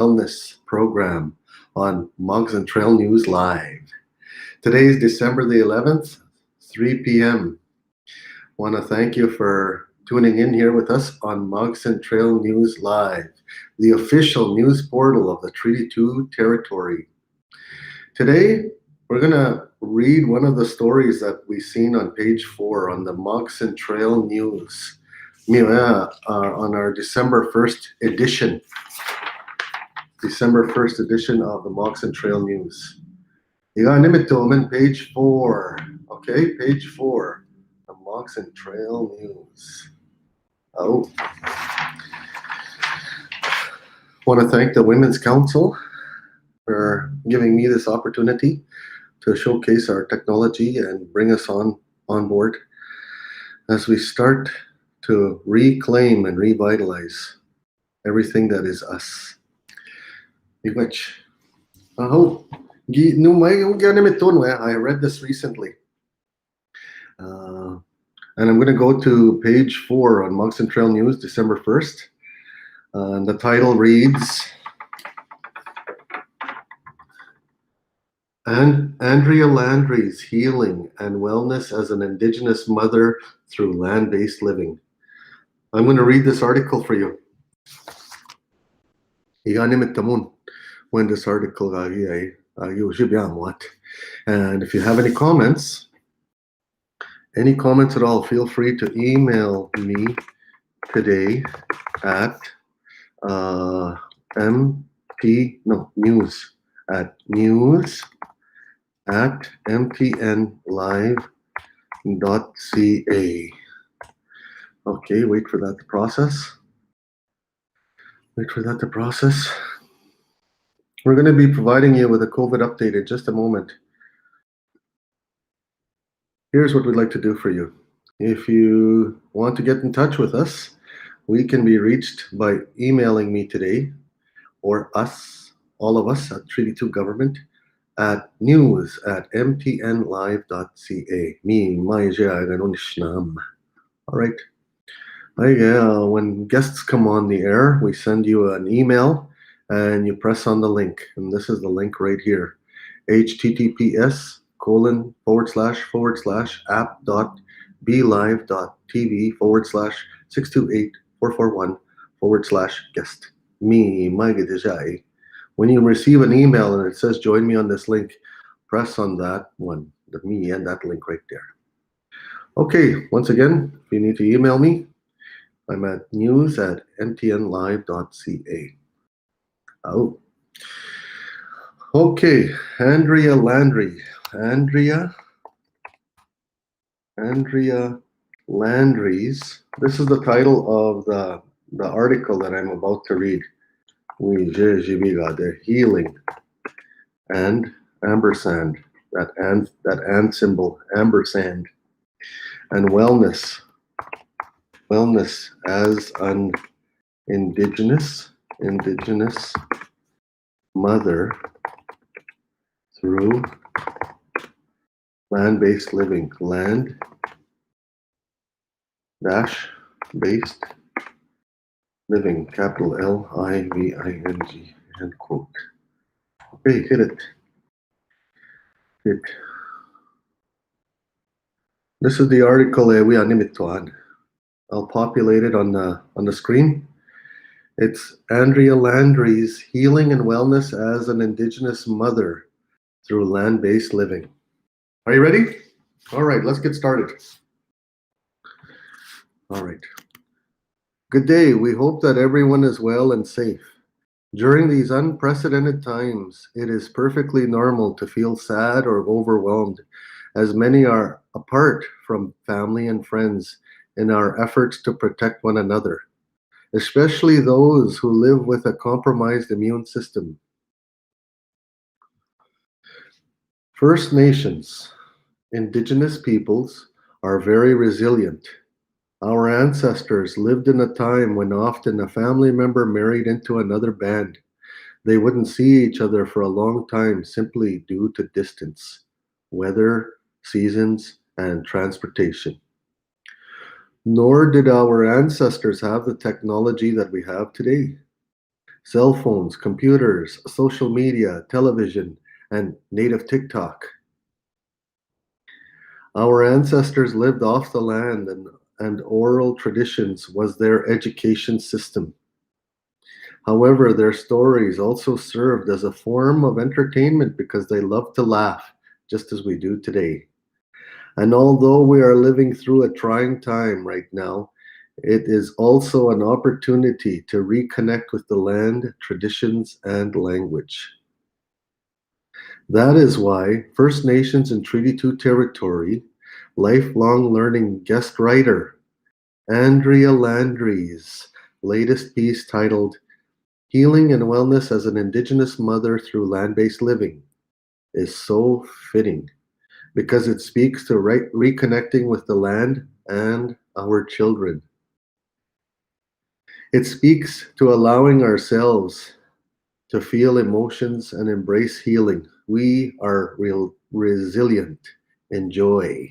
Wellness program on Mugs and Trail News Live. Today is December the 11th, 3 p.m. Want to thank you for tuning in here with us on Mugs and Trail News Live, the official news portal of the Treaty 2 territory. Today, we're going to read one of the stories that we've seen on page 4 on the Mugs and Trail News on our December 1st edition. December 1st edition of the Mugs and Trail News. Iganimitomen, page 4. Okay, page 4. The Mugs and Trail News. Oh. Want to thank the Women's Council for giving me this opportunity to showcase our technology and bring us on board as we start to reclaim and revitalize everything that is us. I read this recently. And I'm going to go to page 4 on Mugs and Trail News, December 1st. And the title reads, Andrea Landry's Healing and Wellness as an Indigenous Mother Through Land-Based Living. I'm going to read this article for you. When this article, and if you have any comments at all, feel free to email me today at news@mtnlive.ca. Okay, wait for that to process. We're going to be providing you with a COVID update in just a moment. Here's what we'd like to do for you. If you want to get in touch with us, we can be reached by emailing me today, or us, all of us at Treaty 2 Government, at news@mtnlive.ca. All right. When guests come on the air, we send you an email and you press on the link. And this is the link right here. https://app.blive.tv/628-441/guest. When you receive an email and it says join me on this link, press on that one, the me and that link right there. Okay, once again, if you need to email me, I'm at news@mtnlive.ca. Oh. Okay, Andrea Landry. Andrea Landry's. This is the title of the article that I'm about to read. The healing and ampersand, that and symbol, ampersand, and wellness as an indigenous mother through land-based living. Land-based living, capital LIVING, end quote. Okay, hit it. This is the article I'll populate it on the screen. It's Andrea Landry's Healing and Wellness as an Indigenous Mother Through Land-Based Living. Are you ready? All right, let's get started. All right. Good day. We hope that everyone is well and safe. During these unprecedented times, it is perfectly normal to feel sad or overwhelmed, as many are apart from family and friends in our efforts to protect one another, especially those who live with a compromised immune system. First Nations, Indigenous peoples, are very resilient. Our ancestors lived in a time when often a family member married into another band. They wouldn't see each other for a long time simply due to distance, weather, seasons, and transportation. Nor did our ancestors have the technology that we have today. cell phones, computers, social media, television, and native TikTok. Our ancestors lived off the land, and oral traditions was their education system. However, their stories also served as a form of entertainment because they loved to laugh, just as we do today. And although we are living through a trying time right now, it is also an opportunity to reconnect with the land, traditions, and language. That is why First Nations and Treaty 2 territory lifelong learning guest writer Andrea Landry's latest piece titled Healing and Wellness as an Indigenous Mother Through Land-Based Living is so fitting because it speaks to reconnecting with the land and our children. It speaks to allowing ourselves to feel emotions and embrace healing. We are resilient in joy.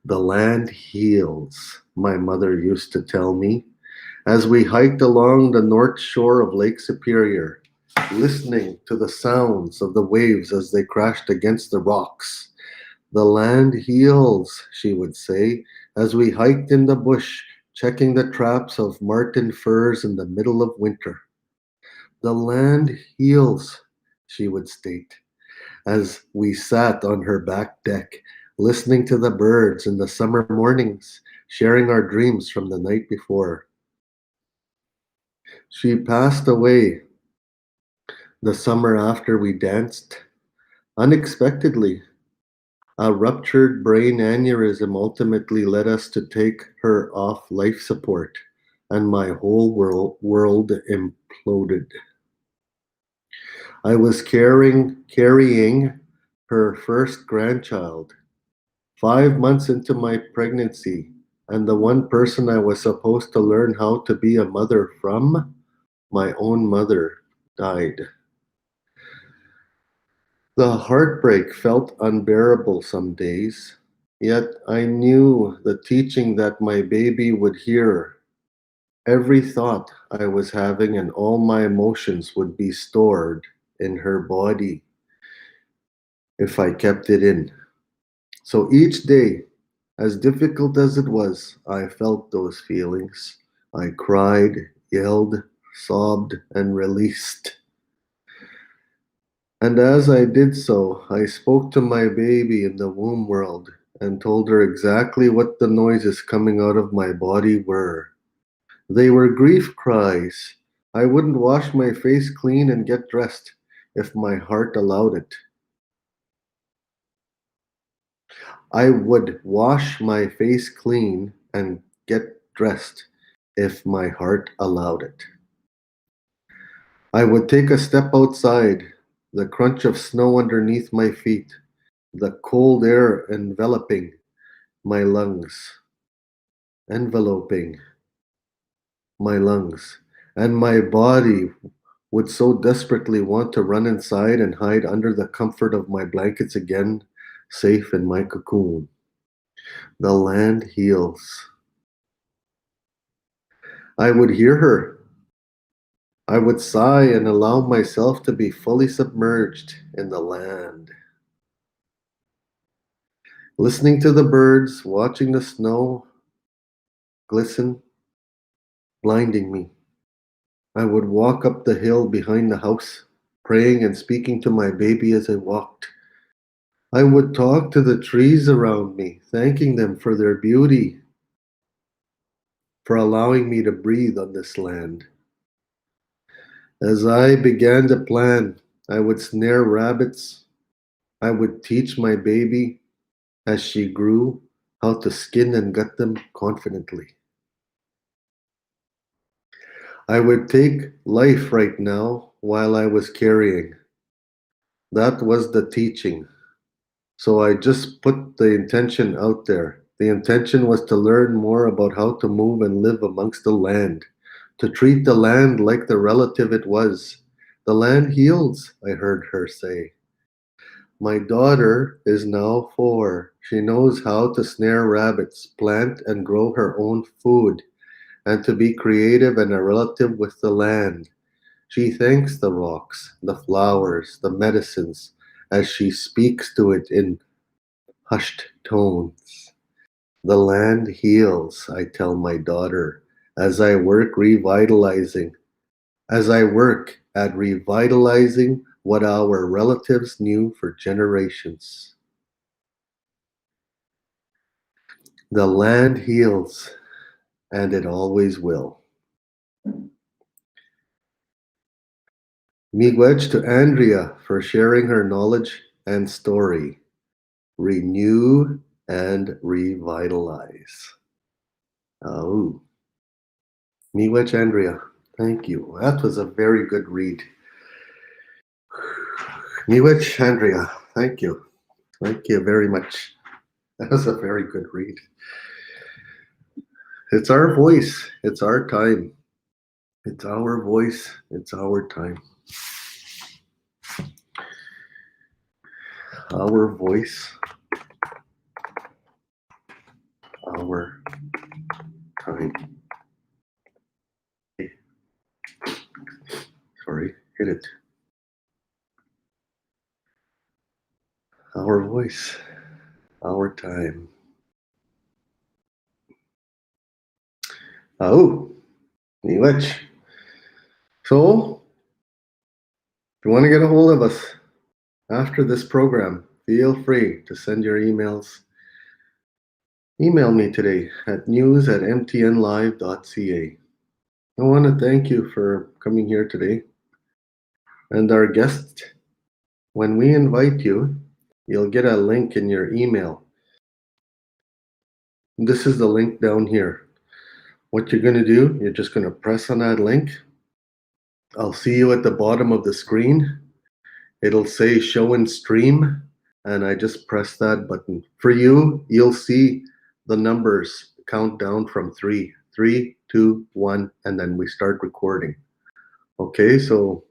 The land heals, my mother used to tell me, as we hiked along the north shore of Lake Superior, listening to the sounds of the waves as they crashed against the rocks. The land heals, she would say, as we hiked in the bush, checking the traps of marten firs in the middle of winter. The land heals, she would state, as we sat on her back deck, listening to the birds in the summer mornings, sharing our dreams from the night before. She passed away the summer after we danced. Unexpectedly, a ruptured brain aneurysm ultimately led us to take her off life support, and my whole world imploded. I was carrying her first grandchild, 5 months into my pregnancy, and the one person I was supposed to learn how to be a mother from, my own mother, died. The heartbreak felt unbearable some days, yet I knew the teaching that my baby would hear. Every thought I was having and all my emotions would be stored in her body if I kept it in. So each day, as difficult as it was, I felt those feelings. I cried, yelled, sobbed, and released. And as I did so, I spoke to my baby in the womb world and told her exactly what the noises coming out of my body were. They were grief cries. I wouldn't wash my face clean and get dressed if my heart allowed it. I would wash my face clean and get dressed if my heart allowed it. I would take a step outside, the crunch of snow underneath my feet, the cold air enveloping my lungs, enveloping my lungs, and my body would so desperately want to run inside and hide under the comfort of my blankets again, safe in my cocoon. The land heals. I would hear her. I would sigh and allow myself to be fully submerged in the land. Listening to the birds, watching the snow glisten, blinding me. I would walk up the hill behind the house, praying and speaking to my baby as I walked. I would talk to the trees around me, thanking them for their beauty, for allowing me to breathe on this land. As I began to plan, I would snare rabbits. I would teach my baby, as she grew, how to skin and gut them confidently. I would take life right now while I was carrying. That was the teaching. So I just put the intention out there. The intention was to learn more about how to move and live amongst the land, to treat the land like the relative it was. The land heals, I heard her say. My daughter is now 4. She knows how to snare rabbits, plant and grow her own food, and to be creative and a relative with the land. She thanks the rocks, the flowers, the medicines, as she speaks to it in hushed tones. The land heals, I tell my daughter, as I work revitalizing, as I work at revitalizing what our relatives knew for generations. The land heals, and it always will. Miigwech to Andrea for sharing her knowledge and story. Renew and revitalize. Oh, Miigwech Andrea, thank you. That was a very good read. Miigwech Andrea, thank you. Thank you very much. That was a very good read. It's our voice. It's our time. It's our voice. It's our time. Our voice. Our time. Sorry, hit it. Our voice. Our time. Oh, Miigwech. So, if you want to get a hold of us after this program, feel free to send your emails. Email me today at news@mtnlive.ca. I want to thank you for coming here today. And our guest, when we invite you, you'll get a link in your email. This is the link down here. What you're going to do, you're just going to press on that link. I'll see you at the bottom of the screen. It'll say show and stream, and I just press that button. For you, you'll see the numbers count down from 3, 3, 2, 1, and then we start recording. Okay, so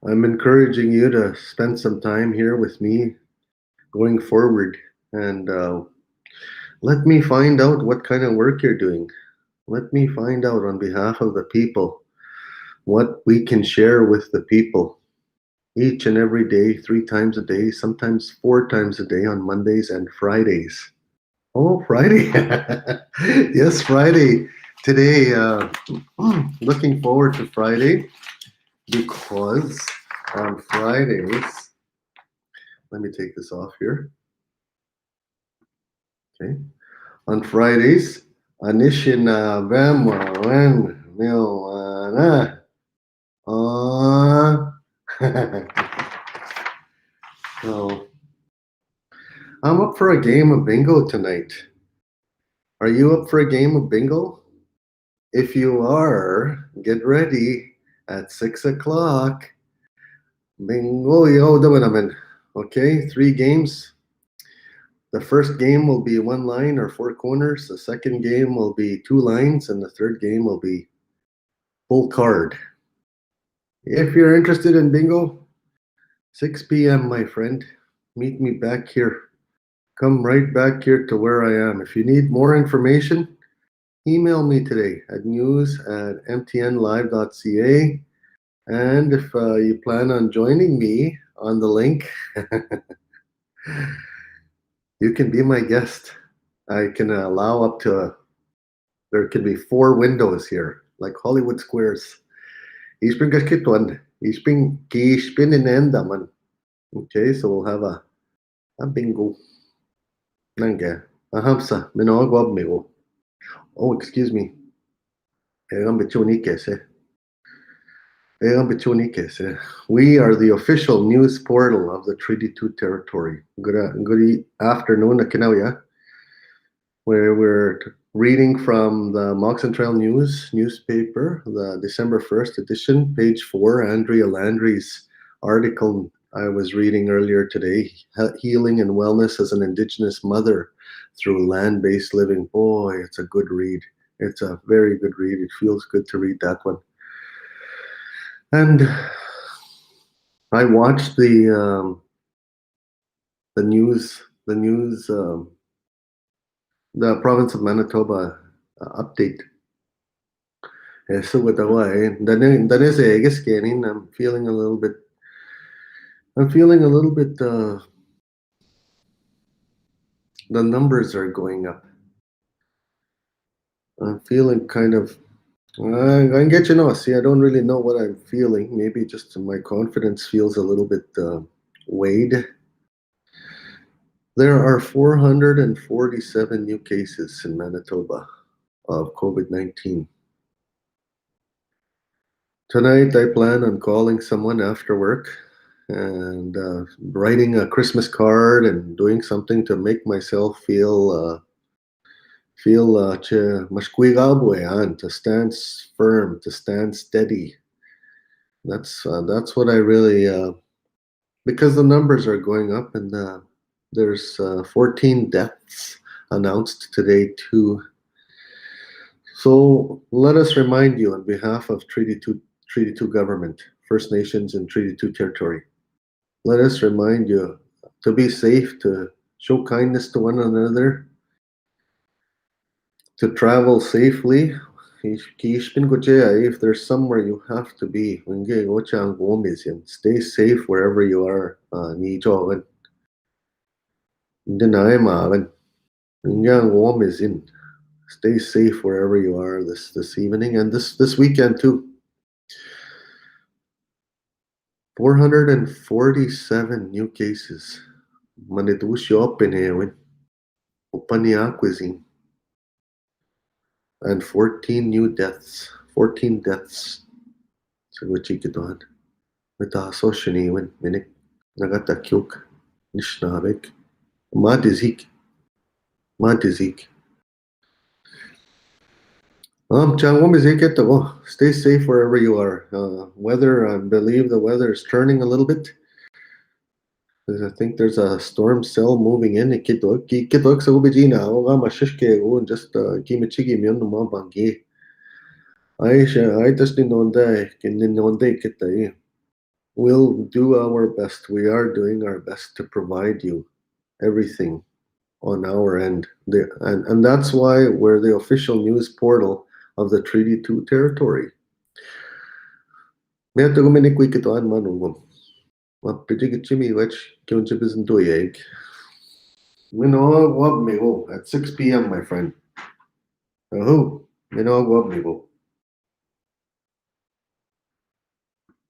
I'm encouraging you to spend some time here with me going forward, and let me find out what kind of work you're doing. Let me find out on behalf of the people what we can share with the people each and every day, 3 times a day, sometimes 4 times a day on Mondays and Fridays. Oh, Friday. Yes, Friday. Today, looking forward to Friday because on Fridays, let me take this off here. Okay. On Fridays, Anishin Vemwan Milwana. So, I'm up for a game of bingo tonight. Are you up for a game of bingo? If you are, get ready at 6 o'clock. Bingo, yo, naman. Okay, 3 games. The first game will be 1 line or 4 corners. The second game will be 2 lines, and the third game will be full card. If you're interested in bingo, 6 p.m., my friend, meet me back here. Come right back here to where I am. If you need more information, email me today at news@mtnlive.ca. And if you plan on joining me on the link, you can be my guest. I can allow up to, there can be 4 windows here, like Hollywood Squares. Ich bin gekitwan. Ich bin in man. Okay, so we'll have a bingo. Nange. Ahamsa. Minogwab migo. Oh, excuse me. We are the official news portal of the Treaty 2 territory. Good afternoon, Akinawya, where we're reading from the Moxon Trail News newspaper, the December 1st edition, page 4, Andrea Landry's article I was reading earlier today, Healing and Wellness as an Indigenous Mother Through Land-Based Living. Boy, it's a good read. It's a very good read. It feels good to read that one. And I watched the news, the province of Manitoba update. So with the way, then is a scanning. I'm feeling a little bit. The numbers are going up. I'm feeling kind of. I get see. I don't really know what I'm feeling. Maybe just my confidence feels a little bit weighed. There are 447 new cases in Manitoba of COVID-19. Tonight, I plan on calling someone after work and writing a Christmas card and doing something to make myself feel to stand firm, to stand steady. That's what I really because the numbers are going up and there's 14 deaths announced today too. So let us remind you on behalf of Treaty 2 government, First Nations and Treaty 2 territory. Let us remind you to be safe, to show kindness to one another, to travel safely. If there's somewhere you have to be, stay safe wherever you are. Stay safe wherever you are this evening and this weekend too. 447 new cases. Manitushi Openewin, Opania cuisine. And 14 new deaths. 14 deaths. So Chikidon. With a socially when Minik Nagata Kyuk. Nishnabek. Matizik. Matizik. Stay safe wherever you are. Weather, I believe the weather is turning a little bit. I think there's a storm cell moving in. Kitok sa ubijina. Oga mashishke and just kimichigi miyon ma bangi. I just kita. We'll do our best. We are doing our best to provide you everything on our end. And that's why we're the official news portal of the Treaty 2 territory. May to guminik wikituan manungum. Mapitigitchimi wech kyunchibisn doyeg. At 6 p.m., my friend. Oh,